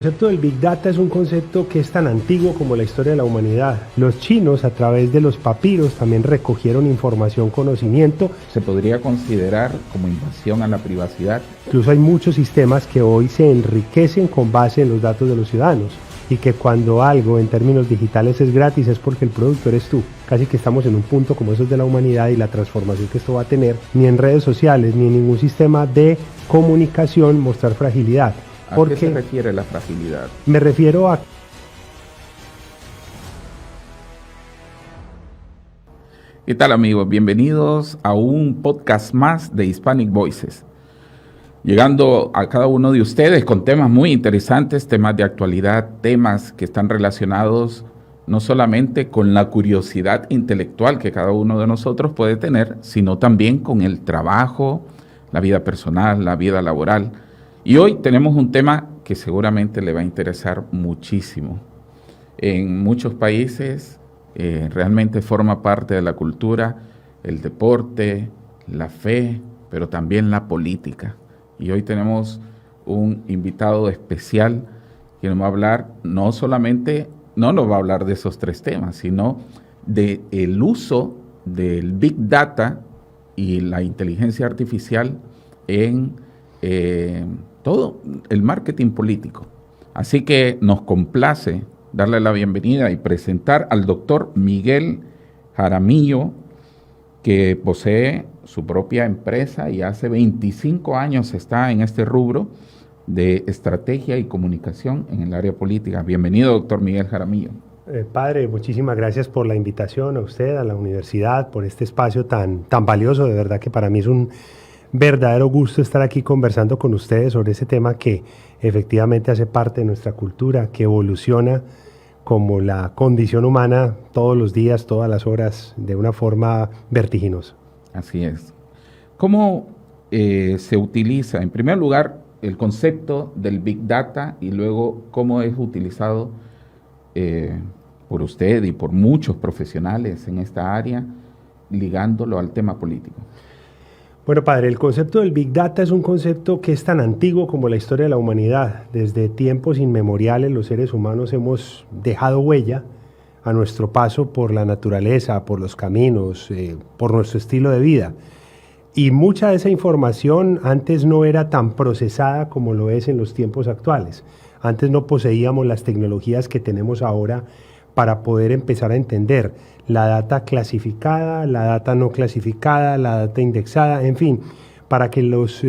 El concepto del Big Data es un concepto que es tan antiguo como la historia de la humanidad. Los chinos, a través de los papiros, también recogieron información, conocimiento. Se podría considerar como invasión a la privacidad. Incluso hay muchos sistemas que hoy se enriquecen con base en los datos de los ciudadanos. Y que cuando algo en términos digitales es gratis es porque el producto eres tú. Casi que estamos en un punto como esos de la humanidad y la transformación que esto va a tener. Ni en redes sociales, ni en ningún sistema de comunicación mostrar fragilidad. ¿A qué se refiere la fragilidad? Me refiero a... ¿Qué tal, amigos? Bienvenidos a un podcast más de Hispanic Voices. Llegando a cada uno de ustedes con temas muy interesantes, temas de actualidad, temas que están relacionados no solamente con la curiosidad intelectual que cada uno de nosotros puede tener, sino también con el trabajo, la vida personal, la vida laboral. Y hoy tenemos un tema que seguramente le va a interesar muchísimo. En muchos países realmente forma parte de la cultura el deporte, la fe, pero también la política. Y hoy tenemos un invitado especial que nos va a hablar no nos va a hablar de esos tres temas, sino del uso del Big Data y la inteligencia artificial en todo el marketing político. Así que nos complace darle la bienvenida y presentar al doctor Miguel Jaramillo, que posee su propia empresa y hace 25 años está en este rubro de estrategia y comunicación en el área política. Bienvenido, doctor Miguel Jaramillo. Padre, muchísimas gracias por la invitación a usted, a la universidad, por este espacio tan valioso. De verdad que para mí es un verdadero gusto estar aquí conversando con ustedes sobre ese tema que efectivamente hace parte de nuestra cultura, que evoluciona como la condición humana todos los días, todas las horas, de una forma vertiginosa. Así es. ¿Cómo se utiliza, en primer lugar, el concepto del Big Data y luego cómo es utilizado por usted y por muchos profesionales en esta área, ligándolo al tema político? Bueno, padre, el concepto del Big Data es un concepto que es tan antiguo como la historia de la humanidad. Desde tiempos inmemoriales los seres humanos hemos dejado huella a nuestro paso por la naturaleza, por los caminos, por nuestro estilo de vida. Y mucha de esa información antes no era tan procesada como lo es en los tiempos actuales. Antes no poseíamos las tecnologías que tenemos ahora para poder empezar a entender la data clasificada, la data no clasificada, la data indexada, en fin, para que los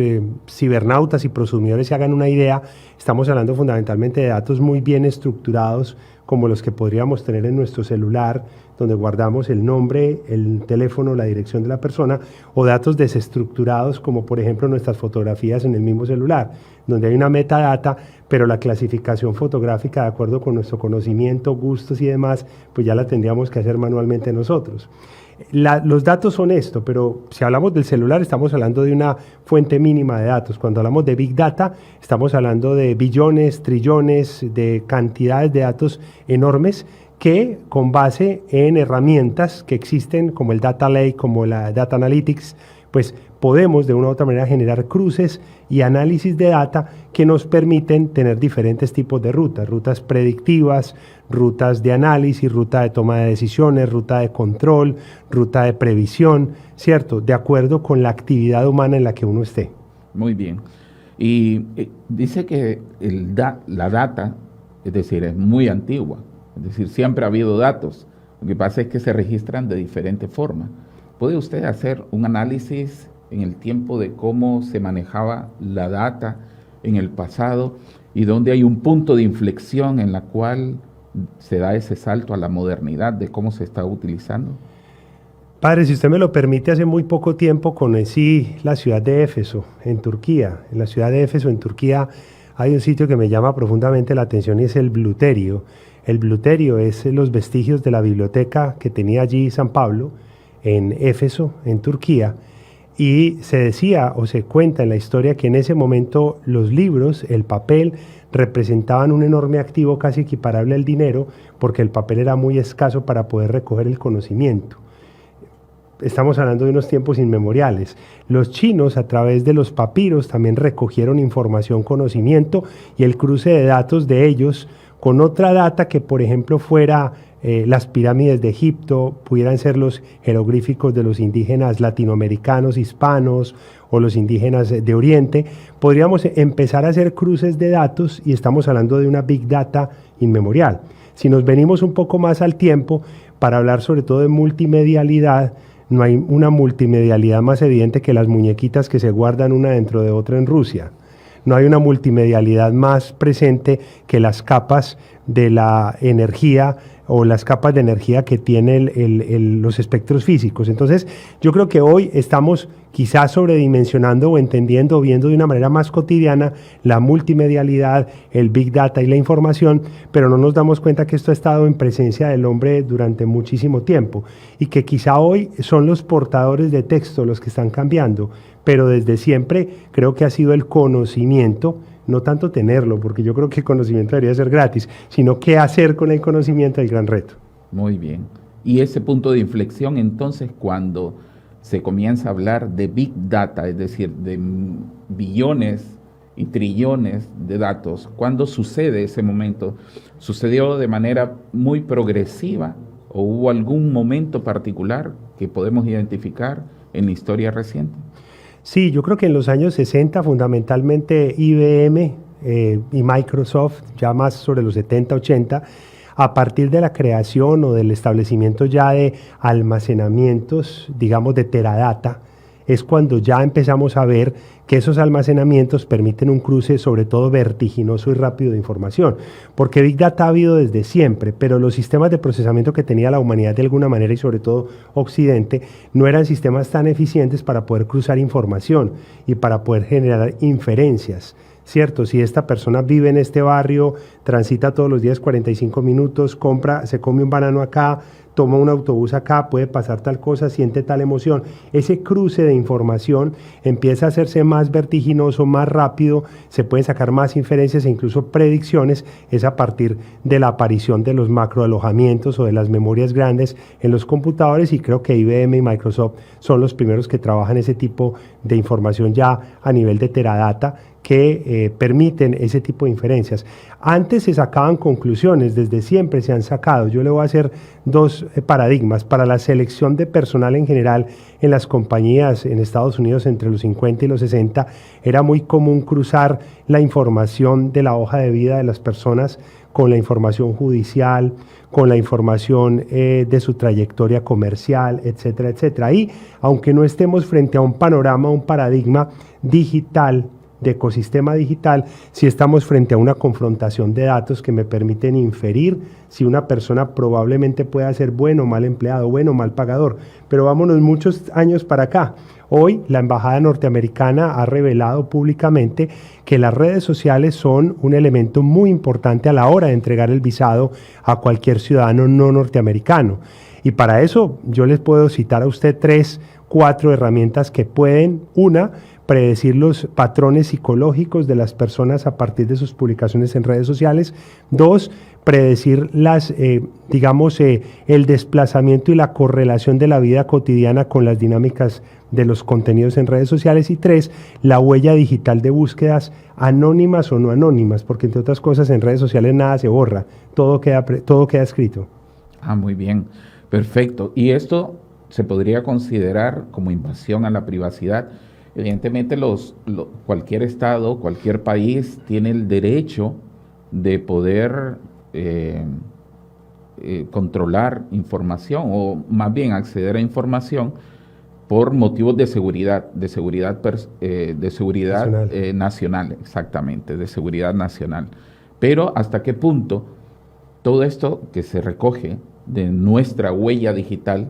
cibernautas y prosumidores se hagan una idea, estamos hablando fundamentalmente de datos muy bien estructurados, como los que podríamos tener en nuestro celular, donde guardamos el nombre, el teléfono, la dirección de la persona, o datos desestructurados, como por ejemplo nuestras fotografías en el mismo celular, donde hay una metadata, pero la clasificación fotográfica, de acuerdo con nuestro conocimiento, gustos y demás, pues ya la tendríamos que hacer manualmente nosotros. Los datos son esto, pero si hablamos del celular estamos hablando de una fuente mínima de datos. Cuando hablamos de Big Data estamos hablando de billones, trillones, de cantidades de datos enormes que con base en herramientas que existen como el Data Lake, como la Data Analytics, pues podemos de una u otra manera generar cruces y análisis de data que nos permiten tener diferentes tipos de rutas predictivas, rutas de análisis, ruta de toma de decisiones, ruta de control, ruta de previsión, ¿cierto? De acuerdo con la actividad humana en la que uno esté. Muy bien. Y dice que la data, es decir, es muy antigua, es decir, siempre ha habido datos. Lo que pasa es que se registran de diferente forma. ¿Puede usted hacer un análisis en el tiempo de cómo se manejaba la data en el pasado y dónde hay un punto de inflexión en la cual se da ese salto a la modernidad de cómo se está utilizando? Padre, si usted me lo permite, hace muy poco tiempo conocí la ciudad de Éfeso, en Turquía. En la ciudad de Éfeso, en Turquía, hay un sitio que me llama profundamente la atención y es el Bluterio. El Bluterio es los vestigios de la biblioteca que tenía allí San Pablo, en Éfeso, en Turquía, y se decía o se cuenta en la historia que en ese momento los libros, el papel, representaban un enorme activo casi equiparable al dinero, porque el papel era muy escaso para poder recoger el conocimiento. estamos hablando de unos tiempos inmemoriales. Los chinos, a través de los papiros, también recogieron información, conocimiento, y el cruce de datos de ellos con otra data que, por ejemplo, fuera las pirámides de Egipto, pudieran ser los jeroglíficos de los indígenas latinoamericanos, hispanos, o los indígenas de Oriente, podríamos empezar a hacer cruces de datos, y estamos hablando de una Big Data inmemorial. Si nos venimos un poco más al tiempo, para hablar sobre todo de multimedialidad, no hay una multimedialidad más evidente que las muñequitas que se guardan una dentro de otra en Rusia. No hay una multimedialidad más presente que las capas de la energía o las capas de energía que tienen los espectros físicos. Entonces, yo creo que hoy estamos quizás sobredimensionando o entendiendo o viendo de una manera más cotidiana la multimedialidad, el Big Data y la información, pero no nos damos cuenta que esto ha estado en presencia del hombre durante muchísimo tiempo y que quizá hoy son los portadores de texto los que están cambiando, pero desde siempre creo que ha sido el conocimiento, no tanto tenerlo, porque yo creo que el conocimiento debería ser gratis, sino qué hacer con el conocimiento es el gran reto. Muy bien. Y ese punto de inflexión, entonces, cuando se comienza a hablar de Big Data, es decir, de billones y trillones de datos, ¿cuándo sucede ese momento? ¿Sucedió de manera muy progresiva o hubo algún momento particular que podemos identificar en la historia reciente? Sí, yo creo que en los años 60 fundamentalmente IBM y Microsoft, ya más sobre los 70, 80, a partir de la creación o del establecimiento ya de almacenamientos, digamos de teradata, es cuando ya empezamos a ver que esos almacenamientos permiten un cruce sobre todo vertiginoso y rápido de información, porque Big Data ha habido desde siempre, pero los sistemas de procesamiento que tenía la humanidad de alguna manera y sobre todo Occidente no eran sistemas tan eficientes para poder cruzar información y para poder generar inferencias. Cierto, si esta persona vive en este barrio, transita todos los días 45 minutos, se come un banano acá, toma un autobús acá, puede pasar tal cosa, siente tal emoción. Ese cruce de información empieza a hacerse más vertiginoso, más rápido, se pueden sacar más inferencias e incluso predicciones, es a partir de la aparición de los macroalojamientos o de las memorias grandes en los computadores, y creo que IBM y Microsoft son los primeros que trabajan ese tipo de información ya a nivel de teradata, que permiten ese tipo de inferencias. Antes se sacaban conclusiones, desde siempre se han sacado. Yo le voy a hacer dos paradigmas. Para la selección de personal en general en las compañías en Estados Unidos entre los 50 y los 60, era muy común cruzar la información de la hoja de vida de las personas con la información judicial, con la información de su trayectoria comercial, etcétera, etcétera. Y aunque no estemos frente a un panorama, un paradigma digital, de ecosistema digital, si estamos frente a una confrontación de datos que me permiten inferir si una persona probablemente pueda ser bueno o mal empleado, bueno o mal pagador. Pero vámonos muchos años para acá. Hoy la embajada norteamericana ha revelado públicamente que las redes sociales son un elemento muy importante a la hora de entregar el visado a cualquier ciudadano no norteamericano. Y para eso yo les puedo citar a usted 3, 4 herramientas que pueden, predecir los patrones psicológicos de las personas a partir de sus publicaciones en redes sociales. 2, predecir el desplazamiento y la correlación de la vida cotidiana con las dinámicas de los contenidos en redes sociales. Y 3, la huella digital de búsquedas anónimas o no anónimas, porque entre otras cosas en redes sociales nada se borra, todo queda escrito. Muy bien, perfecto. ¿Y esto se podría considerar como invasión a la privacidad? Evidentemente cualquier estado, cualquier país tiene el derecho de poder controlar información o más bien acceder a información por motivos de seguridad nacional, exactamente, de seguridad nacional. Pero ¿hasta qué punto todo esto que se recoge de nuestra huella digital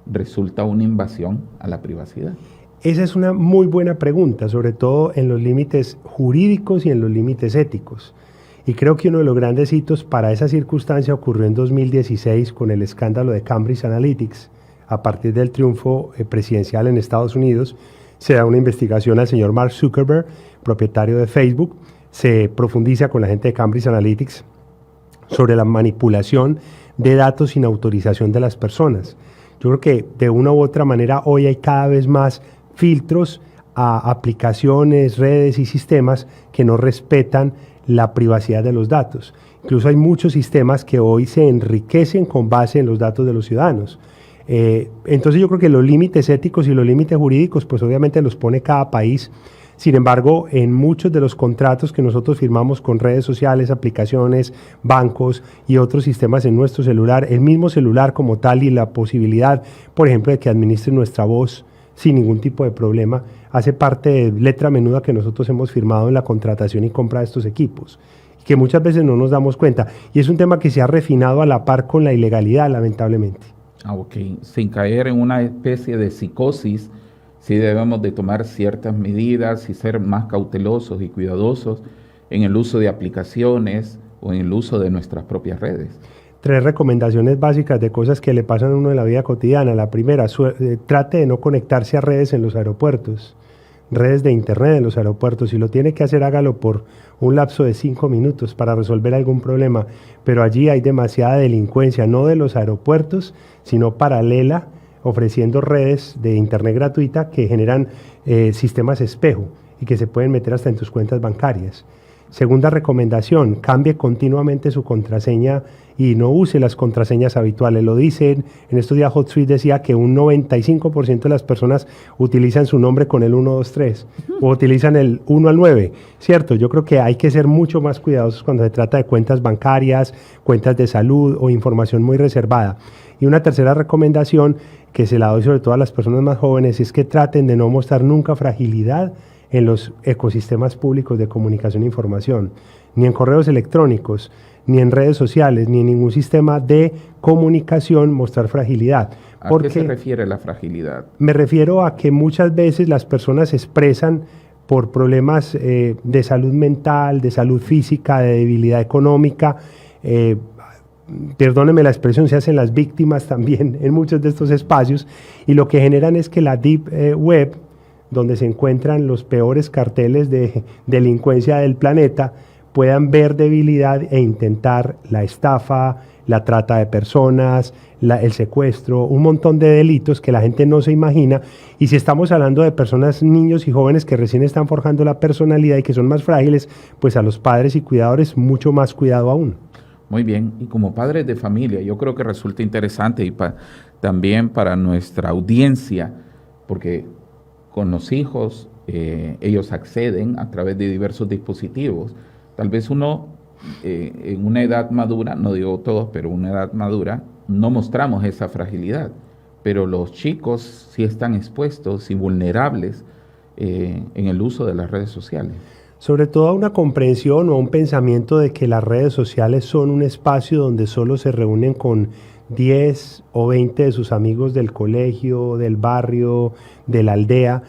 resulta una invasión a la privacidad? Esa es una muy buena pregunta, sobre todo en los límites jurídicos y en los límites éticos. Y creo que uno de los grandes hitos para esa circunstancia ocurrió en 2016 con el escándalo de Cambridge Analytics. A partir del triunfo presidencial en Estados Unidos, se da una investigación al señor Mark Zuckerberg, propietario de Facebook. Se profundiza con la gente de Cambridge Analytics sobre la manipulación de datos sin autorización de las personas. Yo creo que de una u otra manera hoy hay cada vez más filtros a aplicaciones, redes y sistemas que no respetan la privacidad de los datos. Incluso hay muchos sistemas que hoy se enriquecen con base en los datos de los ciudadanos. Entonces yo creo que los límites éticos y los límites jurídicos, pues obviamente los pone cada país. Sin embargo, en muchos de los contratos que nosotros firmamos con redes sociales, aplicaciones, bancos y otros sistemas en nuestro celular, el mismo celular como tal y la posibilidad, por ejemplo, de que administre nuestra voz sin ningún tipo de problema, hace parte de letra menuda que nosotros hemos firmado en la contratación y compra de estos equipos, que muchas veces no nos damos cuenta. Y es un tema que se ha refinado a la par con la ilegalidad, lamentablemente. Ok. Sin caer en una especie de psicosis, sí debemos de tomar ciertas medidas y ser más cautelosos y cuidadosos en el uso de aplicaciones o en el uso de nuestras propias redes. 3 recomendaciones básicas de cosas que le pasan a uno en la vida cotidiana. La primera, trate de no conectarse a redes en los aeropuertos, redes de internet en los aeropuertos. Si lo tiene que hacer, hágalo por un lapso de 5 minutos para resolver algún problema. Pero allí hay demasiada delincuencia, no de los aeropuertos, sino paralela, ofreciendo redes de internet gratuita que generan sistemas espejo y que se pueden meter hasta en tus cuentas bancarias. Segunda recomendación, cambie continuamente su contraseña y no use las contraseñas habituales. Lo dicen, en estos días HotSuite decía que un 95% de las personas utilizan su nombre con el 123 o utilizan el 1 al 9, ¿cierto? Yo creo que hay que ser mucho más cuidadosos cuando se trata de cuentas bancarias, cuentas de salud o información muy reservada. Y una tercera recomendación que se la doy sobre todo a las personas más jóvenes es que traten de no mostrar nunca fragilidad en los ecosistemas públicos de comunicación e información, ni en correos electrónicos, ni en redes sociales, ni en ningún sistema de comunicación mostrar fragilidad. ¿A qué se refiere la fragilidad? Me refiero a que muchas veces las personas expresan por problemas de salud mental, de salud física, de debilidad económica, perdónenme la expresión, se hacen las víctimas también en muchos de estos espacios, y lo que generan es que la Deep Web, donde se encuentran los peores carteles de delincuencia del planeta, puedan ver debilidad e intentar la estafa, la trata de personas, el secuestro, un montón de delitos que la gente no se imagina. Y si estamos hablando de personas, niños y jóvenes que recién están forjando la personalidad y que son más frágiles, pues a los padres y cuidadores mucho más cuidado aún. Muy bien, y como padres de familia, yo creo que resulta interesante y también para nuestra audiencia, porque con los hijos, ellos acceden a través de diversos dispositivos. Tal vez uno, en una edad madura, no digo todos, pero una edad madura, no mostramos esa fragilidad. Pero los chicos sí están expuestos y vulnerables en el uso de las redes sociales. Sobre todo a una comprensión o a un pensamiento de que las redes sociales son un espacio donde solo se reúnen con 10 o 20 de sus amigos del colegio, del barrio, de la aldea,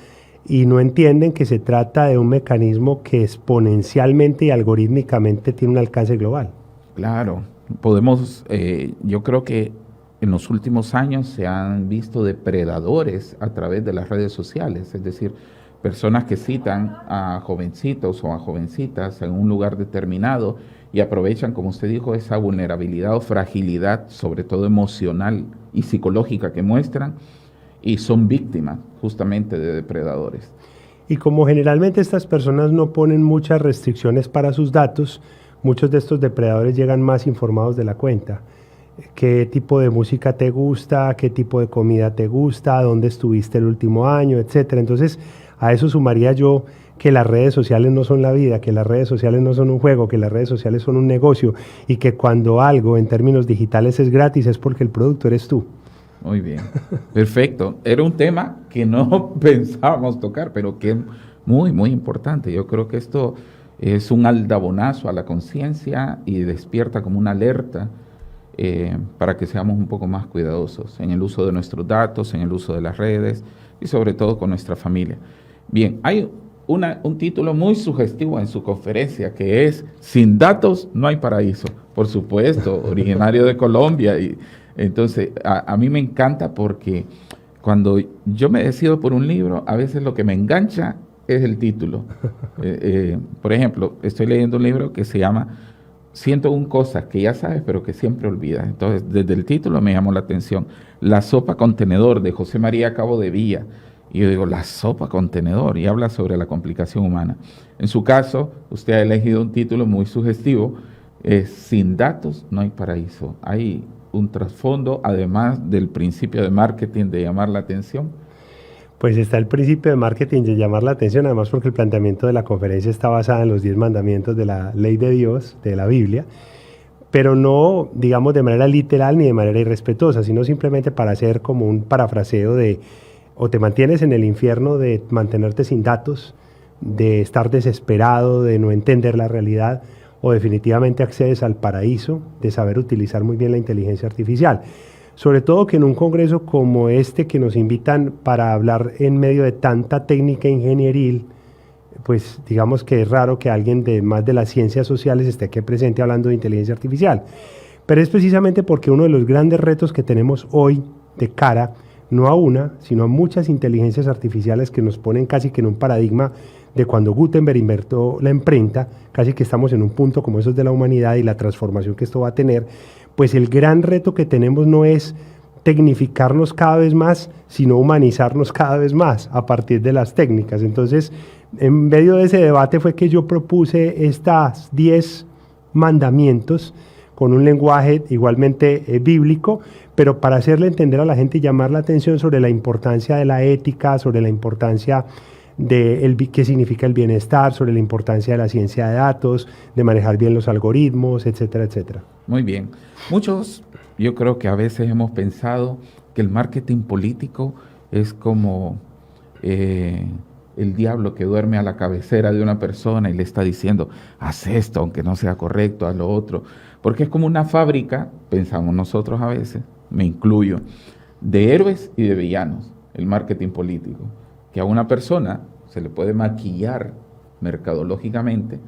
y no entienden que se trata de un mecanismo que exponencialmente y algorítmicamente tiene un alcance global. Claro, podemos, yo creo que en los últimos años se han visto depredadores a través de las redes sociales, es decir, personas que citan a jovencitos o a jovencitas en un lugar determinado y aprovechan, como usted dijo, esa vulnerabilidad o fragilidad, sobre todo emocional y psicológica que muestran, y son víctimas justamente de depredadores. Y como generalmente estas personas no ponen muchas restricciones para sus datos, muchos de estos depredadores llegan más informados de la cuenta. ¿Qué tipo de música te gusta? ¿Qué tipo de comida te gusta? ¿Dónde estuviste el último año? Etcétera. Entonces, a eso sumaría yo que las redes sociales no son la vida, que las redes sociales no son un juego, que las redes sociales son un negocio, y que cuando algo en términos digitales es gratis es porque el producto eres tú. Muy bien, perfecto. Era un tema que no pensábamos tocar, pero que es muy, muy importante. Yo creo que esto es un aldabonazo a la conciencia y despierta como una alerta para que seamos un poco más cuidadosos en el uso de nuestros datos, en el uso de las redes y sobre todo con nuestra familia. Bien, hay un título muy sugestivo en su conferencia que es "Sin datos no hay paraíso". Por supuesto, originario de Colombia. Y entonces, a mí me encanta porque cuando yo me decido por un libro, a veces lo que me engancha es el título. Por ejemplo, estoy leyendo un libro que se llama cosas que ya sabes, pero que siempre olvidas. Entonces, desde el título me llamó la atención. La sopa contenedor de José María Cabo de Villa. Y yo digo, la sopa contenedor, y habla sobre la complicación humana. En su caso, usted ha elegido un título muy sugestivo, Sin datos no hay paraíso. Hay un trasfondo, además del principio de marketing de llamar la atención. Pues está el principio de marketing de llamar la atención, además porque el planteamiento de la conferencia está basada en los 10 mandamientos de la ley de Dios, de la Biblia, pero no, digamos, de manera literal ni de manera irrespetuosa, sino simplemente para hacer como un parafraseo de o te mantienes en el infierno de mantenerte sin datos, de estar desesperado, de no entender la realidad, o definitivamente accedes al paraíso de saber utilizar muy bien la inteligencia artificial. Sobre todo que en un congreso como este que nos invitan para hablar en medio de tanta técnica ingenieril, pues digamos que es raro que alguien de más de las ciencias sociales esté aquí presente hablando de inteligencia artificial. Pero es precisamente porque uno de los grandes retos que tenemos hoy de cara, no a una, sino a muchas inteligencias artificiales que nos ponen casi que en un paradigma de cuando Gutenberg inventó la imprenta, casi que estamos en un punto como esos de la humanidad y la transformación que esto va a tener, pues el gran reto que tenemos no es tecnificarnos cada vez más, sino humanizarnos cada vez más a partir de las técnicas. Entonces, en medio de ese debate fue que yo propuse estas 10 mandamientos con un lenguaje igualmente bíblico, pero para hacerle entender a la gente y llamar la atención sobre la importancia de la ética, sobre la importancia de qué significa el bienestar, sobre la importancia de la ciencia de datos, de manejar bien los algoritmos, etcétera, etcétera. Muy bien. Muchos, yo creo que a veces hemos pensado que el marketing político es como el diablo que duerme a la cabecera de una persona y le está diciendo, haz esto, aunque no sea correcto, haz lo otro. Porque es como una fábrica, pensamos nosotros a veces, me incluyo, de héroes y de villanos, el marketing político. Que a una persona se le puede maquillar mercadológicamente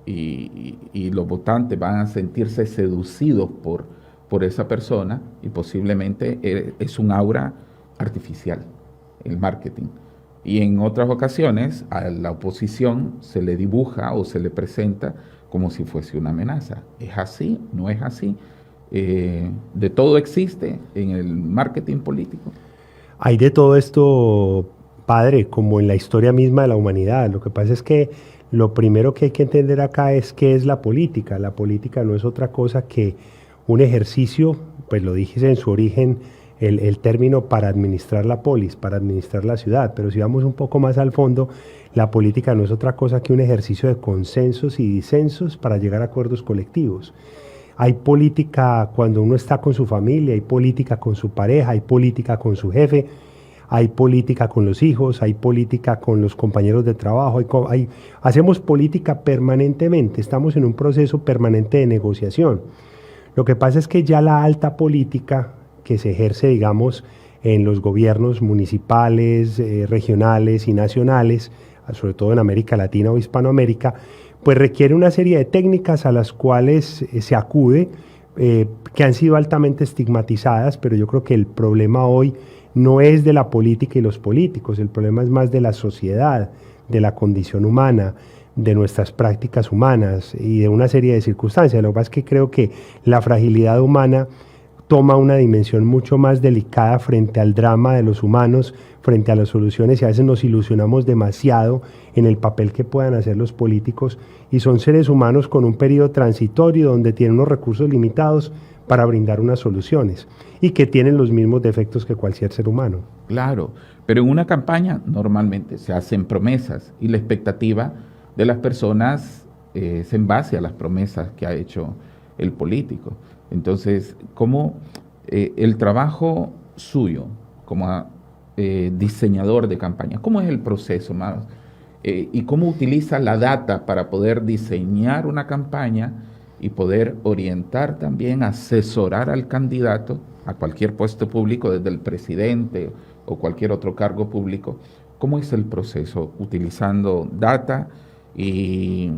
y los votantes van a sentirse seducidos por esa persona y posiblemente es un aura artificial, el marketing. Y en otras ocasiones a la oposición se le dibuja o se le presenta como si fuese una amenaza. ¿Es así? ¿No es así? ¿De todo existe en el marketing político? Hay de todo esto, padre, como en la historia misma de la humanidad. Lo que pasa es que lo primero que hay que entender acá es qué es la política. La política no es otra cosa que un ejercicio, pues lo dije en su origen, el término para administrar la polis, para administrar la ciudad, pero si vamos un poco más al fondo, la política no es otra cosa que un ejercicio de consensos y disensos para llegar a acuerdos colectivos. Hay política cuando uno está con su familia, hay política con su pareja, hay política con su jefe, hay política con los hijos, hay política con los compañeros de trabajo, hacemos política permanentemente, estamos en un proceso permanente de negociación. Lo que pasa es que ya la alta política que se ejerce, digamos, en los gobiernos municipales, regionales y nacionales, sobre todo en América Latina o Hispanoamérica, pues requiere una serie de técnicas a las cuales se acude, que han sido altamente estigmatizadas, pero yo creo que el problema hoy no es de la política y los políticos, el problema es más de la sociedad, de la condición humana, de nuestras prácticas humanas y de una serie de circunstancias. Lo que pasa es que creo que la fragilidad humana toma una dimensión mucho más delicada frente al drama de los humanos, frente a las soluciones, y a veces nos ilusionamos demasiado en el papel que puedan hacer los políticos, y son seres humanos con un periodo transitorio donde tienen unos recursos limitados para brindar unas soluciones, y que tienen los mismos defectos que cualquier ser humano. Claro, pero en una campaña normalmente se hacen promesas, y la expectativa de las personas es en base a las promesas que ha hecho el político. Entonces, ¿cómo el trabajo suyo como diseñador de campaña, cómo es el proceso más? ¿Y cómo utiliza la data para poder diseñar una campaña y poder orientar también, asesorar al candidato a cualquier puesto público, desde el presidente o cualquier otro cargo público? ¿Cómo es el proceso utilizando data y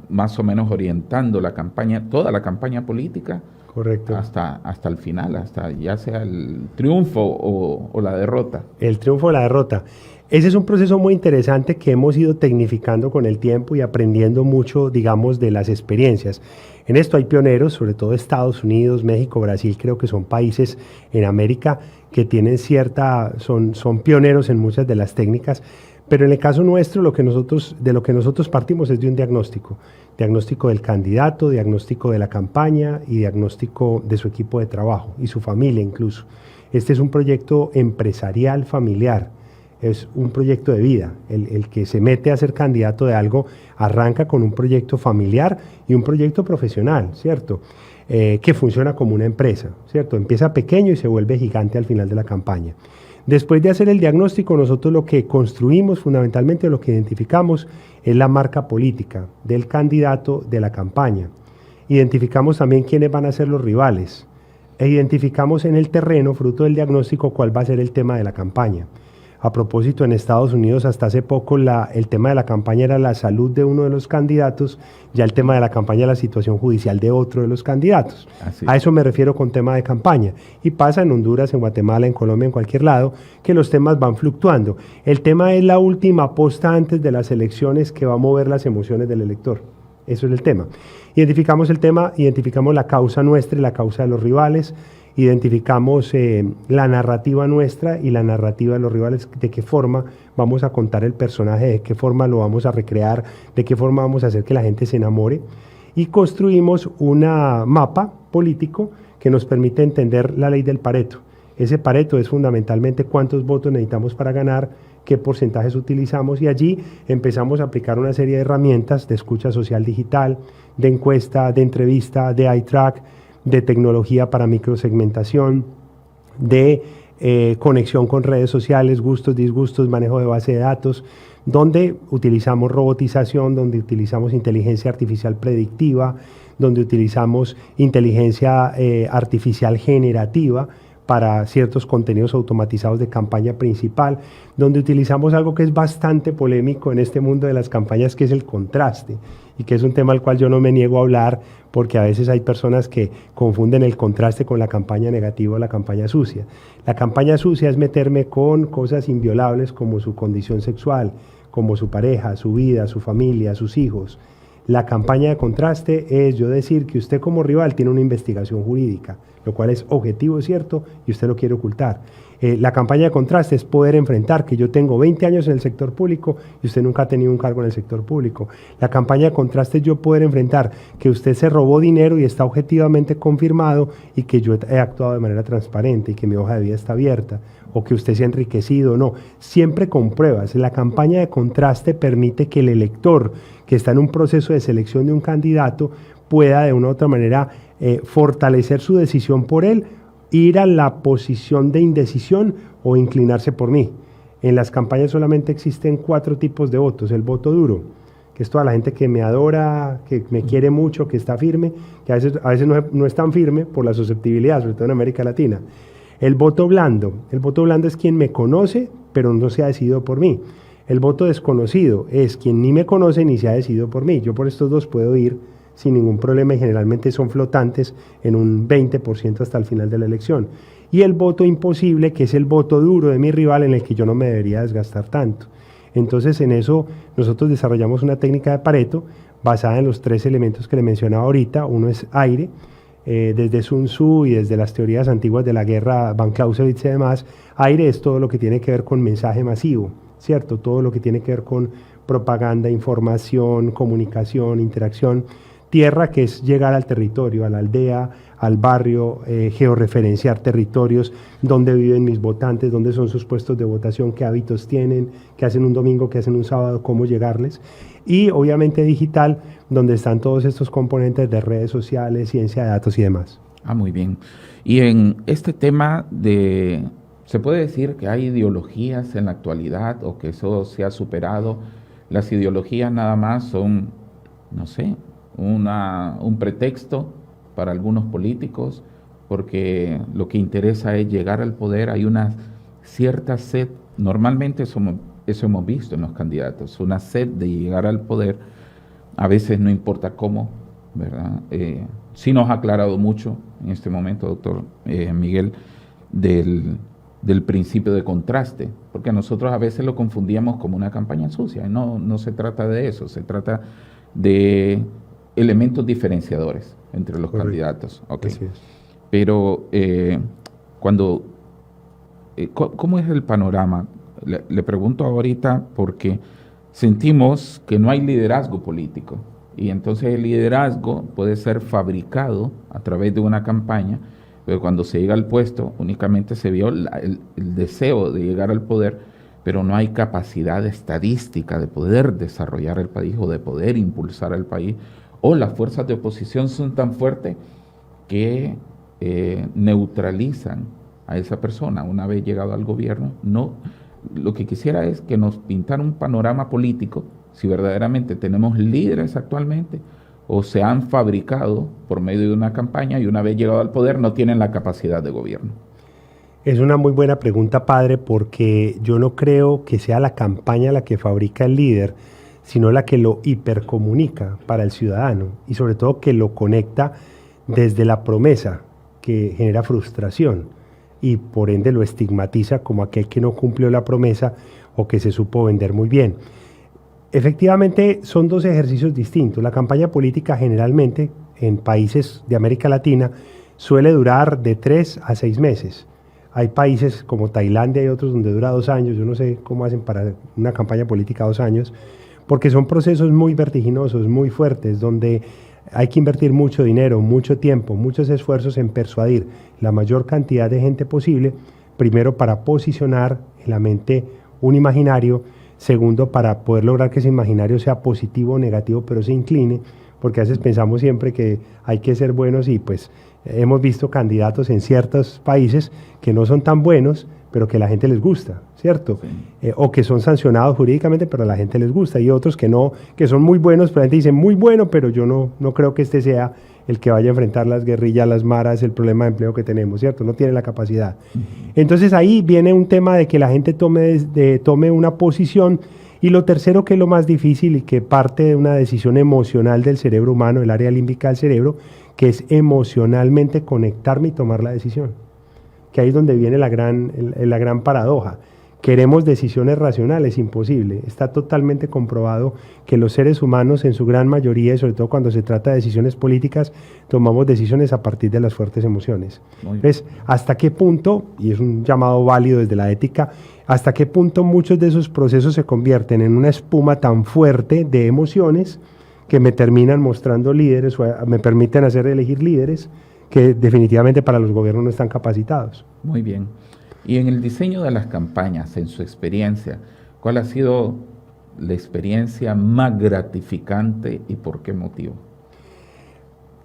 más o menos orientando la campaña, toda la campaña política? Correcto. hasta el final, hasta ya sea el triunfo o la derrota. El triunfo o la derrota. Ese es un proceso muy interesante que hemos ido tecnificando con el tiempo y aprendiendo mucho, digamos, de las experiencias. En esto hay pioneros, sobre todo Estados Unidos, México, Brasil, creo que son países en América que tienen son pioneros en muchas de las técnicas, pero en el caso nuestro de lo que nosotros partimos es de un diagnóstico del candidato, diagnóstico de la campaña y diagnóstico de su equipo de trabajo y su familia incluso. Este es un proyecto empresarial familiar. Es un proyecto de vida. El que se mete a ser candidato de algo arranca con un proyecto familiar y un proyecto profesional, ¿cierto? Que funciona como una empresa, ¿cierto? Empieza pequeño y se vuelve gigante al final de la campaña. Después de hacer el diagnóstico, nosotros lo que construimos fundamentalmente, lo que identificamos, es la marca política del candidato de la campaña. Identificamos también quiénes van a ser los rivales e identificamos en el terreno, fruto del diagnóstico, cuál va a ser el tema de la campaña. A propósito, en Estados Unidos hasta hace poco el tema de la campaña era la salud de uno de los candidatos, ya el tema de la campaña es la situación judicial de otro de los candidatos. A eso me refiero con tema de campaña. Y pasa en Honduras, en Guatemala, en Colombia, en cualquier lado, que los temas van fluctuando. El tema es la última posta antes de las elecciones que va a mover las emociones del elector. Eso es el tema. Identificamos el tema, identificamos la causa nuestra y la causa de los rivales, identificamos la narrativa nuestra y la narrativa de los rivales, de qué forma vamos a contar el personaje, de qué forma lo vamos a recrear, de qué forma vamos a hacer que la gente se enamore, y construimos un mapa político que nos permite entender la ley del Pareto. Ese Pareto es fundamentalmente cuántos votos necesitamos para ganar, qué porcentajes utilizamos, y allí empezamos a aplicar una serie de herramientas de escucha social digital, de encuesta, de entrevista, de eye track, de tecnología para microsegmentación, de conexión con redes sociales, gustos, disgustos, manejo de base de datos, donde utilizamos robotización, donde utilizamos inteligencia artificial predictiva, donde utilizamos inteligencia artificial generativa para ciertos contenidos automatizados de campaña principal, donde utilizamos algo que es bastante polémico en este mundo de las campañas, que es el contraste, y que es un tema al cual yo no me niego a hablar, porque a veces hay personas que confunden el contraste con la campaña negativa o la campaña sucia. La campaña sucia es meterme con cosas inviolables como su condición sexual, como su pareja, su vida, su familia, sus hijos. La campaña de contraste es yo decir que usted como rival tiene una investigación jurídica, lo cual es objetivo, cierto, y usted lo quiere ocultar. La campaña de contraste es poder enfrentar que yo tengo 20 años en el sector público y usted nunca ha tenido un cargo en el sector público. La campaña de contraste es yo poder enfrentar que usted se robó dinero y está objetivamente confirmado y que yo he actuado de manera transparente y que mi hoja de vida está abierta, o que usted se ha enriquecido o no, siempre con pruebas. La campaña de contraste permite que el elector que está en un proceso de selección de un candidato pueda de una u otra manera fortalecer su decisión por él, ir a la posición de indecisión o inclinarse por mí. En las campañas solamente existen 4 tipos de votos. El voto duro, que es toda la gente que me adora, que me quiere mucho, que está firme, que a veces no es tan firme por la susceptibilidad, sobre todo en América Latina. El voto blando es quien me conoce, pero no se ha decidido por mí. El voto desconocido es quien ni me conoce ni se ha decidido por mí. Yo por estos dos puedo ir sin ningún problema y generalmente son flotantes en un 20% hasta el final de la elección. Y el voto imposible, que es el voto duro de mi rival, en el que yo no me debería desgastar tanto. Entonces en eso nosotros desarrollamos una técnica de Pareto basada en los 3 elementos que le mencionaba ahorita. Uno es aire, desde Sun Tzu y desde las teorías antiguas de la guerra, Van Clausewitz y demás. Aire es todo lo que tiene que ver con mensaje masivo, ¿cierto? Todo lo que tiene que ver con propaganda, información, comunicación, interacción. Tierra, que es llegar al territorio, a la aldea, al barrio, georreferenciar territorios, dónde viven mis votantes, dónde son sus puestos de votación, qué hábitos tienen, qué hacen un domingo, qué hacen un sábado, cómo llegarles. Y obviamente digital, donde están todos estos componentes de redes sociales, ciencia de datos y demás. Muy bien. Y en este tema ¿se puede decir que hay ideologías en la actualidad o que eso se ha superado? Las ideologías nada más son, no sé, un pretexto para algunos políticos, porque lo que interesa es llegar al poder. Hay una cierta sed, normalmente eso hemos visto en los candidatos, una sed de llegar al poder, a veces no importa cómo, ¿verdad? sí nos ha aclarado mucho en este momento, doctor Miguel, del principio de contraste, porque nosotros a veces lo confundíamos como una campaña sucia, y no se trata de eso, se trata de elementos diferenciadores entre los candidatos. Okay. Así es. Pero ¿cómo es el panorama? Le pregunto ahorita porque sentimos que no hay liderazgo político, y entonces el liderazgo puede ser fabricado a través de una campaña, pero cuando se llega al puesto únicamente se vio el deseo de llegar al poder, pero no hay capacidad estadística de poder desarrollar el país o de poder impulsar al país, o las fuerzas de oposición son tan fuertes que neutralizan a esa persona una vez llegado al gobierno. No, lo que quisiera es que nos pintara un panorama político, si verdaderamente tenemos líderes actualmente o se han fabricado por medio de una campaña y una vez llegado al poder no tienen la capacidad de gobierno. Es una muy buena pregunta, padre, porque yo no creo que sea la campaña la que fabrica el líder, sino la que lo hipercomunica para el ciudadano y sobre todo que lo conecta desde la promesa, que genera frustración y por ende lo estigmatiza como aquel que no cumplió la promesa o que se supo vender muy bien. Efectivamente, son dos ejercicios distintos. La campaña política generalmente en países de América Latina suele durar de 3 a 6 meses. Hay países como Tailandia y otros donde dura 2 años. Yo no sé cómo hacen para una campaña política 2 años, porque son procesos muy vertiginosos, muy fuertes, donde hay que invertir mucho dinero, mucho tiempo, muchos esfuerzos en persuadir la mayor cantidad de gente posible, primero para posicionar en la mente un imaginario, segundo para poder lograr que ese imaginario sea positivo o negativo, pero se incline, porque a veces pensamos siempre que hay que ser buenos y pues hemos visto candidatos en ciertos países que no son tan buenos, pero que a la gente les gusta, ¿cierto? Sí. O que son sancionados jurídicamente, pero a la gente les gusta, y otros que no, que son muy buenos, pero la gente dice muy bueno, pero yo no creo que este sea el que vaya a enfrentar las guerrillas, las maras, el problema de empleo que tenemos, ¿cierto? No tiene la capacidad. Entonces ahí viene un tema de que la gente tome una posición, y lo tercero, que es lo más difícil y que parte de una decisión emocional del cerebro humano, el área límbica del cerebro, que es emocionalmente conectarme y tomar la decisión. Que ahí es donde viene la gran paradoja. Queremos decisiones racionales, imposible. Está totalmente comprobado que los seres humanos en su gran mayoría, y sobre todo cuando se trata de decisiones políticas, tomamos decisiones a partir de las fuertes emociones. Entonces, ¿hasta qué punto, y es un llamado válido desde la ética, hasta qué punto muchos de esos procesos se convierten en una espuma tan fuerte de emociones que me terminan mostrando líderes o me permiten elegir líderes que definitivamente para los gobiernos no están capacitados? Muy bien. Y en el diseño de las campañas, en su experiencia, ¿cuál ha sido la experiencia más gratificante y por qué motivo?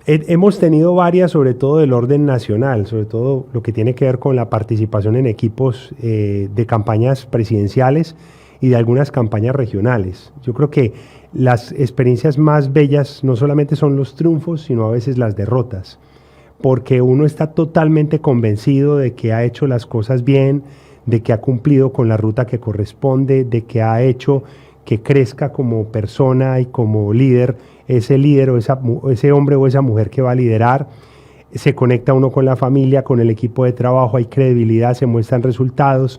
Hemos tenido varias, sobre todo del orden nacional, sobre todo lo que tiene que ver con la participación en equipos de campañas presidenciales y de algunas campañas regionales. Yo creo que las experiencias más bellas no solamente son los triunfos, sino a veces las derrotas, porque uno está totalmente convencido de que ha hecho las cosas bien, de que ha cumplido con la ruta que corresponde, de que ha hecho que crezca como persona y como líder ese líder o ese hombre o esa mujer que va a liderar. Se conecta uno con la familia, con el equipo de trabajo, hay credibilidad, se muestran resultados,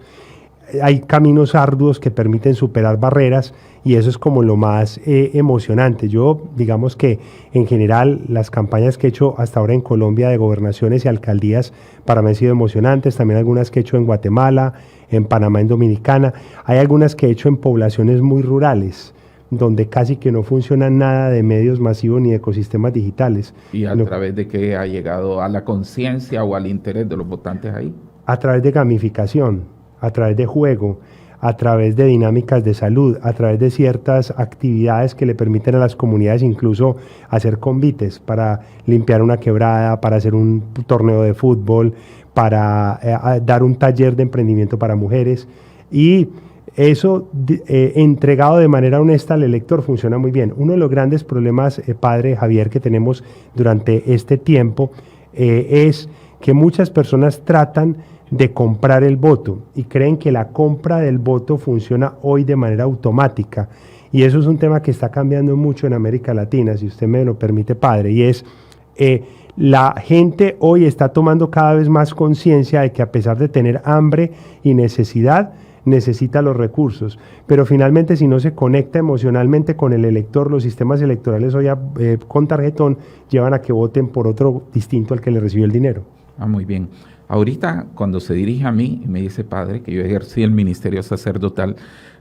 hay caminos arduos que permiten superar barreras, y eso es como lo más emocionante. Yo, digamos que en general las campañas que he hecho hasta ahora en Colombia de gobernaciones y alcaldías para mí han sido emocionantes, también algunas que he hecho en Guatemala, en Panamá, en Dominicana. Hay algunas que he hecho en poblaciones muy rurales, donde casi que no funciona nada de medios masivos ni de ecosistemas digitales. ¿Y a través de qué ha llegado a la conciencia o al interés de los votantes ahí? A través de gamificación, a través de juego, a través de dinámicas de salud, a través de ciertas actividades que le permiten a las comunidades incluso hacer convites para limpiar una quebrada, para hacer un torneo de fútbol, para dar un taller de emprendimiento para mujeres, y eso entregado de manera honesta al elector funciona muy bien. Uno de los grandes problemas, padre Javier, que tenemos durante este tiempo es que muchas personas tratan de comprar el voto y creen que la compra del voto funciona hoy de manera automática, y eso es un tema que está cambiando mucho en América Latina, si usted me lo permite, padre, y es La gente hoy está tomando cada vez más conciencia de que a pesar de tener hambre y necesidad, necesita los recursos, pero finalmente si no se conecta emocionalmente con el elector, los sistemas electorales hoy con tarjetón llevan a que voten por otro distinto al que le recibió el dinero. Muy bien. Ahorita cuando se dirige a mí y me dice, padre, que yo ejercí el ministerio sacerdotal,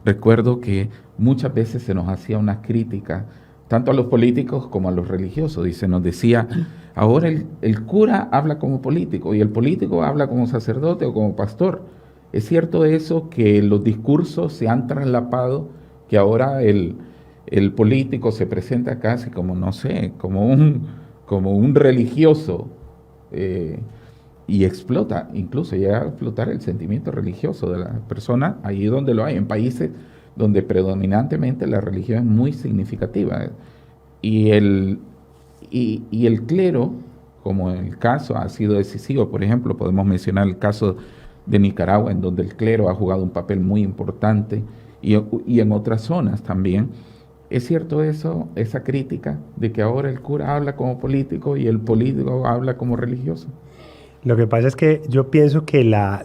recuerdo que muchas veces se nos hacía una crítica, tanto a los políticos como a los religiosos, y se nos decía, ahora el cura habla como político y el político habla como sacerdote o como pastor. ¿Es cierto eso, que los discursos se han traslapado, que ahora el político se presenta casi como, no sé, como un religioso y explota, incluso llega a explotar el sentimiento religioso de la persona ahí donde lo hay, en países donde predominantemente la religión es muy significativa? Y el clero, como en el caso ha sido decisivo, por ejemplo, podemos mencionar el caso de Nicaragua, en donde el clero ha jugado un papel muy importante, y en otras zonas también. ¿Es cierto eso, esa crítica de que ahora el cura habla como político y el político habla como religioso? Lo que pasa es que yo pienso que la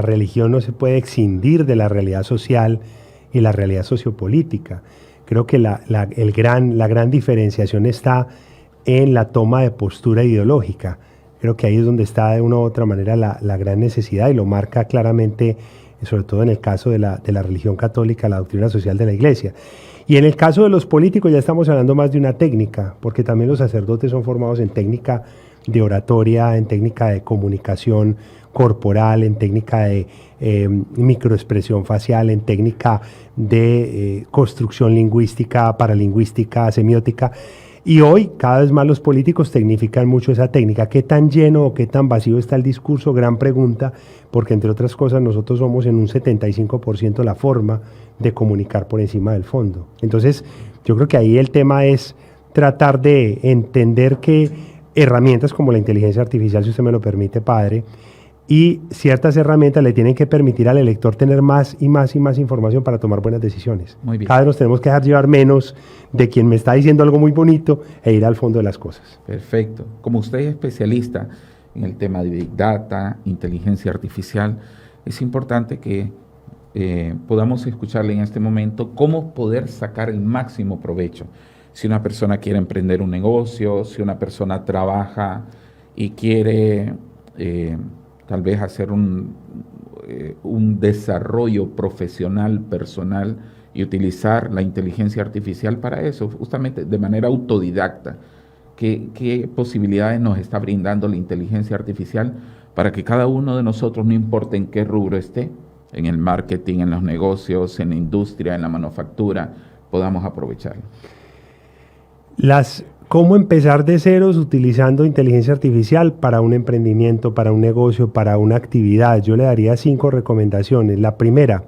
religión no se puede escindir de la realidad social y la realidad sociopolítica. Creo que la gran diferenciación está en la toma de postura ideológica. Creo que ahí es donde está de una u otra manera la gran necesidad, y lo marca claramente, sobre todo en el caso de la religión católica, la doctrina social de la Iglesia. Y en el caso de los políticos ya estamos hablando más de una técnica, porque también los sacerdotes son formados en técnica de oratoria, en técnica de comunicación corporal, en técnica de microexpresión facial, en técnica de construcción lingüística, paralingüística, semiótica. Y hoy cada vez más los políticos tecnifican mucho esa técnica. ¿Qué tan lleno o qué tan vacío está el discurso? Gran pregunta, porque entre otras cosas nosotros somos en un 75% la forma de comunicar por encima del fondo. Entonces yo creo que ahí el tema es tratar de entender que herramientas como la inteligencia artificial, si usted me lo permite, padre, y ciertas herramientas le tienen que permitir al elector tener más y más y más información para tomar buenas decisiones. Muy bien. Cada vez nos tenemos que dejar llevar menos de quien me está diciendo algo muy bonito e ir al fondo de las cosas. Perfecto. Como usted es especialista en el tema de Big Data, inteligencia artificial, es importante que podamos escucharle en este momento cómo poder sacar el máximo provecho. Si una persona quiere emprender un negocio, si una persona trabaja y quiere tal vez hacer un desarrollo profesional, personal, y utilizar la inteligencia artificial para eso, justamente de manera autodidacta. ¿Qué posibilidades nos está brindando la inteligencia artificial para que cada uno de nosotros, no importa en qué rubro esté, en el marketing, en los negocios, en la industria, en la manufactura, podamos aprovecharlo? ¿Cómo empezar de ceros utilizando inteligencia artificial para un emprendimiento, para un negocio, para una actividad? Yo le daría 5 recomendaciones. La primera,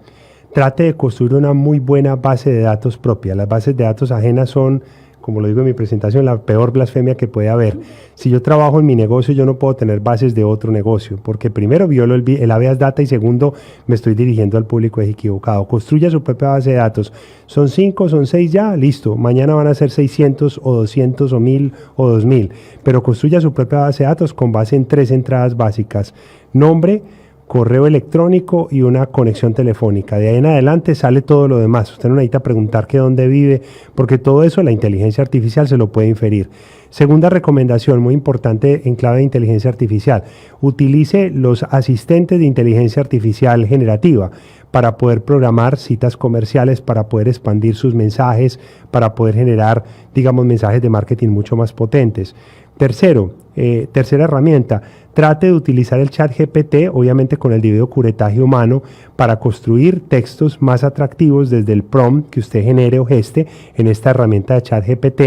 trate de construir una muy buena base de datos propia. Las bases de datos ajenas son, como lo digo en mi presentación, la peor blasfemia que puede haber. Si yo trabajo en mi negocio, yo no puedo tener bases de otro negocio, porque primero violo el habeas data y segundo me estoy dirigiendo al público equivocado. Construya su propia base de datos. Son 5, son 6 ya, listo. Mañana van a ser 600 o 200 o 1000 o 2000. Pero construya su propia base de datos con base en 3 entradas básicas: nombre, correo electrónico y una conexión telefónica. De ahí en adelante sale todo lo demás. Usted no necesita preguntar que dónde vive, porque todo eso la inteligencia artificial se lo puede inferir. Segunda recomendación, muy importante en clave de inteligencia artificial: utilice los asistentes de inteligencia artificial generativa para poder programar citas comerciales, para poder expandir sus mensajes, para poder generar, digamos, mensajes de marketing mucho más potentes. Tercera herramienta, trate de utilizar el ChatGPT, obviamente con el debido curetaje humano, para construir textos más atractivos desde el prompt que usted genere o geste en esta herramienta de ChatGPT,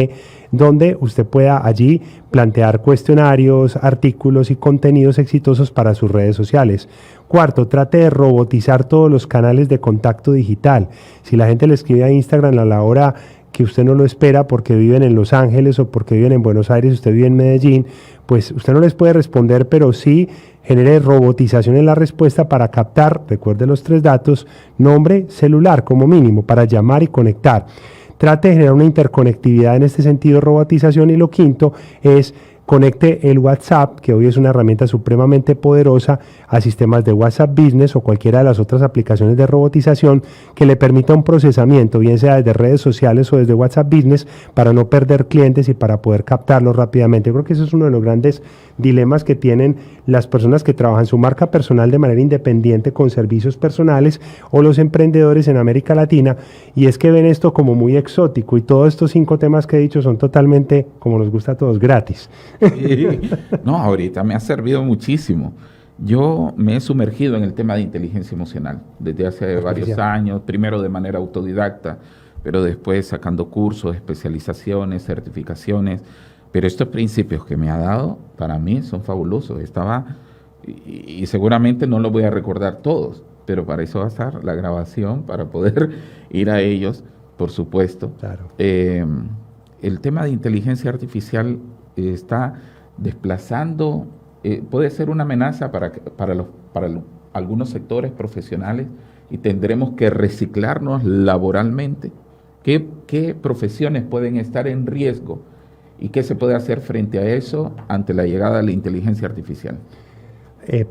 donde usted pueda allí plantear cuestionarios, artículos y contenidos exitosos para sus redes sociales. Cuarto, trate de robotizar todos los canales de contacto digital. Si la gente le escribe a Instagram a la hora que usted no lo espera porque viven en Los Ángeles o porque viven en Buenos Aires, usted vive en Medellín, pues usted no les puede responder, pero sí genere robotización en la respuesta para captar, recuerde los 3 datos: nombre, celular como mínimo, para llamar y conectar. trate de generar una interconectividad en este sentido, robotización. Y lo quinto es conecte el WhatsApp, que hoy es una herramienta supremamente poderosa, a sistemas de WhatsApp Business o cualquiera de las otras aplicaciones de robotización que le permita un procesamiento, bien sea desde redes sociales o desde WhatsApp Business, para no perder clientes y para poder captarlos rápidamente. Yo creo que eso es uno de los grandes dilemas que tienen las personas que trabajan su marca personal de manera independiente con servicios personales, o los emprendedores en América Latina, y es que ven esto como muy exótico, y todos estos 5 temas que he dicho son totalmente, como nos gusta a todos, gratis. Sí. No, ahorita me ha servido muchísimo. Yo me he sumergido en el tema de inteligencia emocional desde hace varios años, primero de manera autodidacta, pero después sacando cursos, especializaciones, certificaciones. Pero estos principios que me ha dado, para mí, son fabulosos. Y seguramente no los voy a recordar todos, pero para eso va a estar la grabación, para poder ir a ellos, por supuesto. Claro. El tema de inteligencia artificial está desplazando, puede ser una amenaza para algunos sectores profesionales, y tendremos que reciclarnos laboralmente. ¿Qué profesiones pueden estar en riesgo y qué se puede hacer frente a eso ante la llegada de la inteligencia artificial?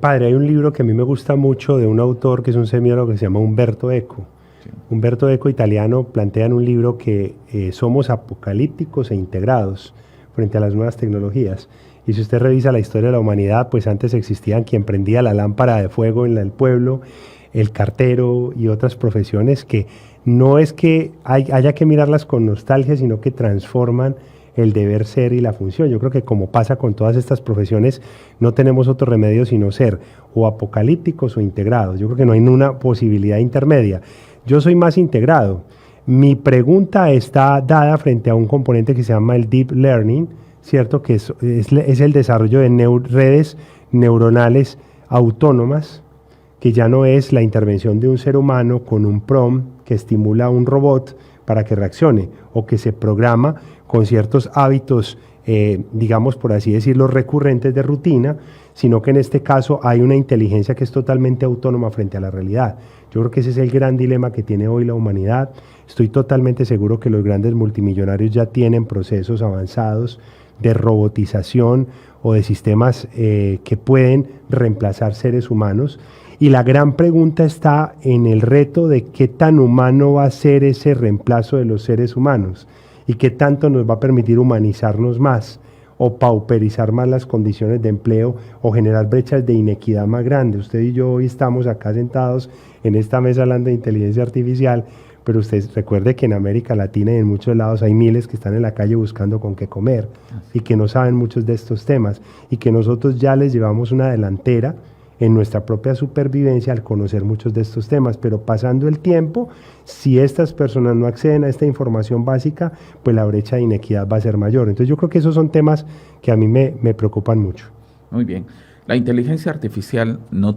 Padre, hay un libro que a mí me gusta mucho de un autor que es un semiólogo que se llama Umberto Eco. Sí. Umberto Eco, italiano, plantea en un libro que somos apocalípticos e integrados frente a las nuevas tecnologías. Y si usted revisa la historia de la humanidad, pues antes existían quien prendía la lámpara de fuego en el pueblo, el cartero y otras profesiones que no es que haya que mirarlas con nostalgia, sino que transforman el deber ser y la función. Yo creo que, como pasa con todas estas profesiones, no tenemos otro remedio sino ser o apocalípticos o integrados. Yo creo que no hay una posibilidad intermedia. Yo soy más integrado. Mi pregunta está dada frente a un componente que se llama el Deep Learning, ¿cierto? Que es el desarrollo de redes neuronales autónomas, que ya no es la intervención de un ser humano con un prompt que estimula a un robot para que reaccione, o que se programa con ciertos hábitos, digamos, por así decirlo, recurrentes de rutina, sino que en este caso hay una inteligencia que es totalmente autónoma frente a la realidad. Yo creo que ese es el gran dilema que tiene hoy la humanidad. Estoy totalmente seguro que los grandes multimillonarios ya tienen procesos avanzados de robotización o de sistemas que pueden reemplazar seres humanos. Y la gran pregunta está en el reto de qué tan humano va a ser ese reemplazo de los seres humanos y qué tanto nos va a permitir humanizarnos más, o pauperizar más las condiciones de empleo, o generar brechas de inequidad más grandes. Usted y yo hoy estamos acá sentados en esta mesa hablando de inteligencia artificial, pero usted recuerde que en América Latina y en muchos lados hay miles que están en la calle buscando con qué comer y que no saben muchos de estos temas, y que nosotros ya les llevamos una delantera en nuestra propia supervivencia al conocer muchos de estos temas. Pero pasando el tiempo, si estas personas no acceden a esta información básica, pues la brecha de inequidad va a ser mayor. Entonces yo creo que esos son temas que a mí me preocupan mucho. Muy bien. La inteligencia artificial no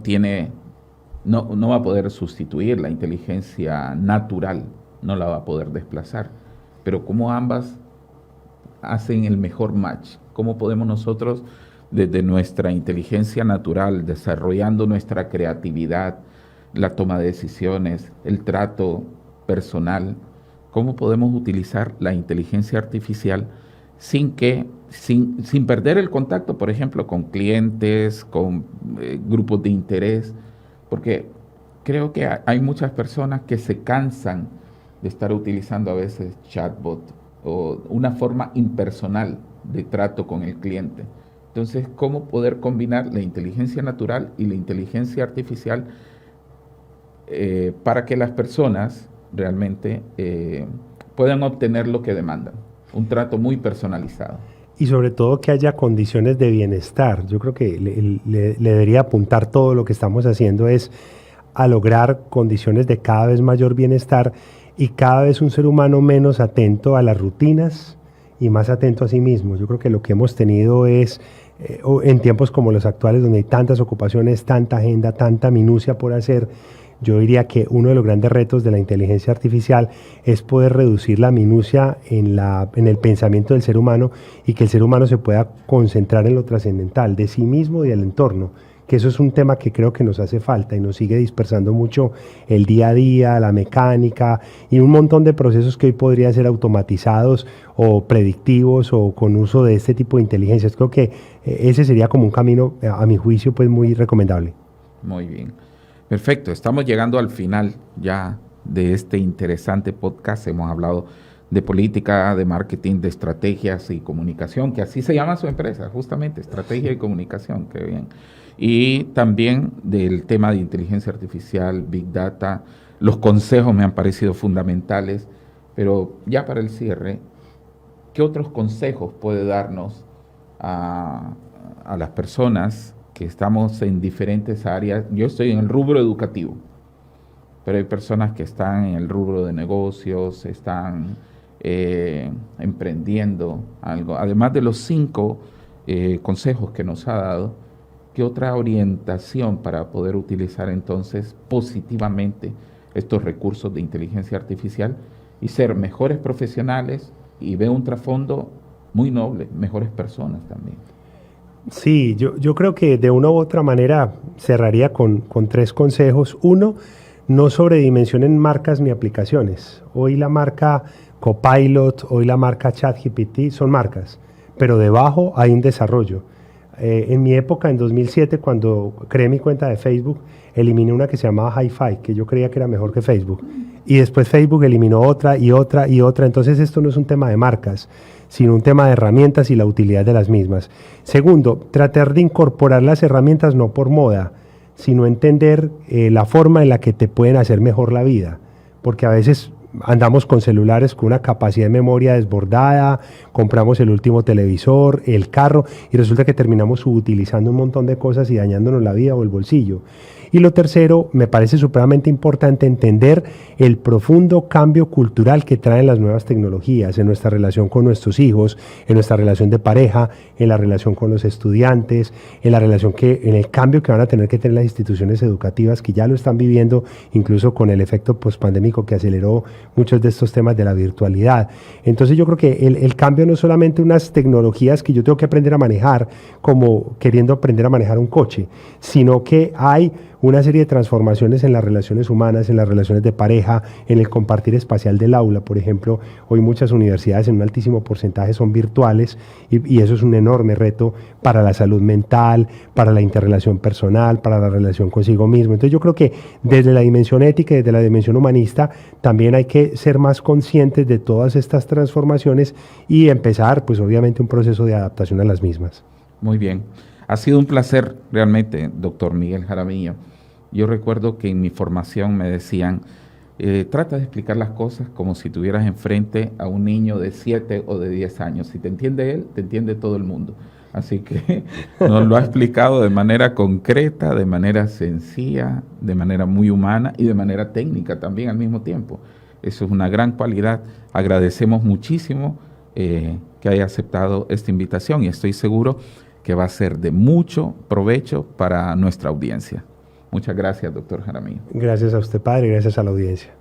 va a poder sustituir la inteligencia natural, no la va a poder desplazar. Pero ¿cómo ambas hacen el mejor match? ¿Cómo podemos nosotros, desde nuestra inteligencia natural, desarrollando nuestra creatividad, la toma de decisiones, el trato personal, cómo podemos utilizar la inteligencia artificial sin perder el contacto, por ejemplo, con clientes, con grupos de interés? Porque creo que hay muchas personas que se cansan de estar utilizando a veces chatbot o una forma impersonal de trato con el cliente. Entonces, ¿cómo poder combinar la inteligencia natural y la inteligencia artificial para que las personas realmente puedan obtener lo que demandan? Un trato muy personalizado. Y sobre todo que haya condiciones de bienestar. Yo creo que le debería apuntar todo lo que estamos haciendo es a lograr condiciones de cada vez mayor bienestar y cada vez un ser humano menos atento a las rutinas y más atento a sí mismo. Yo creo que lo que hemos tenido es, en tiempos como los actuales, donde hay tantas ocupaciones, tanta agenda, tanta minucia por hacer, yo diría que uno de los grandes retos de la inteligencia artificial es poder reducir la minucia en el pensamiento del ser humano, y que el ser humano se pueda concentrar en lo trascendental de sí mismo y del entorno, que eso es un tema que creo que nos hace falta y nos sigue dispersando mucho el día a día, la mecánica y un montón de procesos que hoy podrían ser automatizados o predictivos o con uso de este tipo de inteligencias. Creo que ese sería como un camino, a mi juicio, pues muy recomendable. Muy bien. Perfecto. Estamos llegando al final ya de este interesante podcast. Hemos hablado de política, de marketing, de estrategias y comunicación, que así se llama su empresa, justamente, estrategia y comunicación, qué bien. Y también del tema de inteligencia artificial, Big Data. Los consejos me han parecido fundamentales, pero ya para el cierre, ¿qué otros consejos puede darnos a las personas que estamos en diferentes áreas? Yo estoy en el rubro educativo, pero hay personas que están en el rubro de negocios, están emprendiendo algo. Además de los 5 consejos que nos ha dado, ¿qué otra orientación para poder utilizar entonces positivamente estos recursos de inteligencia artificial y ser mejores profesionales y ver un trasfondo muy noble, mejores personas también? Sí, yo creo que de una u otra manera cerraría con 3 consejos. 1, no sobredimensionen marcas ni aplicaciones. Hoy la marca Copilot, hoy la marca ChatGPT son marcas, pero debajo hay un desarrollo. En mi época, en 2007, cuando creé mi cuenta de Facebook, eliminé una que se llamaba Hi-Fi, que yo creía que era mejor que Facebook. Y después Facebook eliminó otra y otra y otra. Entonces esto no es un tema de marcas, sino un tema de herramientas y la utilidad de las mismas. Segundo, tratar de incorporar las herramientas no por moda, sino entender la forma en la que te pueden hacer mejor la vida. Porque a veces andamos con celulares con una capacidad de memoria desbordada, compramos el último televisor, el carro, y resulta que terminamos subutilizando un montón de cosas y dañándonos la vida o el bolsillo. Y lo tercero, me parece supremamente importante entender el profundo cambio cultural que traen las nuevas tecnologías en nuestra relación con nuestros hijos, en nuestra relación de pareja, en la relación con los estudiantes, en la relación en el cambio que van a tener que tener las instituciones educativas, que ya lo están viviendo, incluso con el efecto pospandémico que aceleró muchos de estos temas de la virtualidad. Entonces yo creo que el cambio no es solamente unas tecnologías que yo tengo que aprender a manejar, como queriendo aprender a manejar un coche, sino que hay una serie de transformaciones en las relaciones humanas, en las relaciones de pareja, en el compartir espacial del aula. Por ejemplo, hoy muchas universidades en un altísimo porcentaje son virtuales y eso es un enorme reto para la salud mental, para la interrelación personal, para la relación consigo mismo. Entonces yo creo que desde la dimensión ética y desde la dimensión humanista también hay que ser más conscientes de todas estas transformaciones y empezar, pues obviamente, un proceso de adaptación a las mismas. Muy bien. Ha sido un placer realmente, doctor Miguel Jaramillo. Yo recuerdo que en mi formación me decían, trata de explicar las cosas como si tuvieras enfrente a un niño de 7 o de 10 años. Si te entiende él, te entiende todo el mundo. Así que nos lo ha explicado de manera concreta, de manera sencilla, de manera muy humana y de manera técnica también al mismo tiempo. Eso es una gran cualidad. Agradecemos muchísimo que haya aceptado esta invitación y estoy seguro que va a ser de mucho provecho para nuestra audiencia. Muchas gracias, doctor Jaramillo. Gracias a usted, padre, y gracias a la audiencia.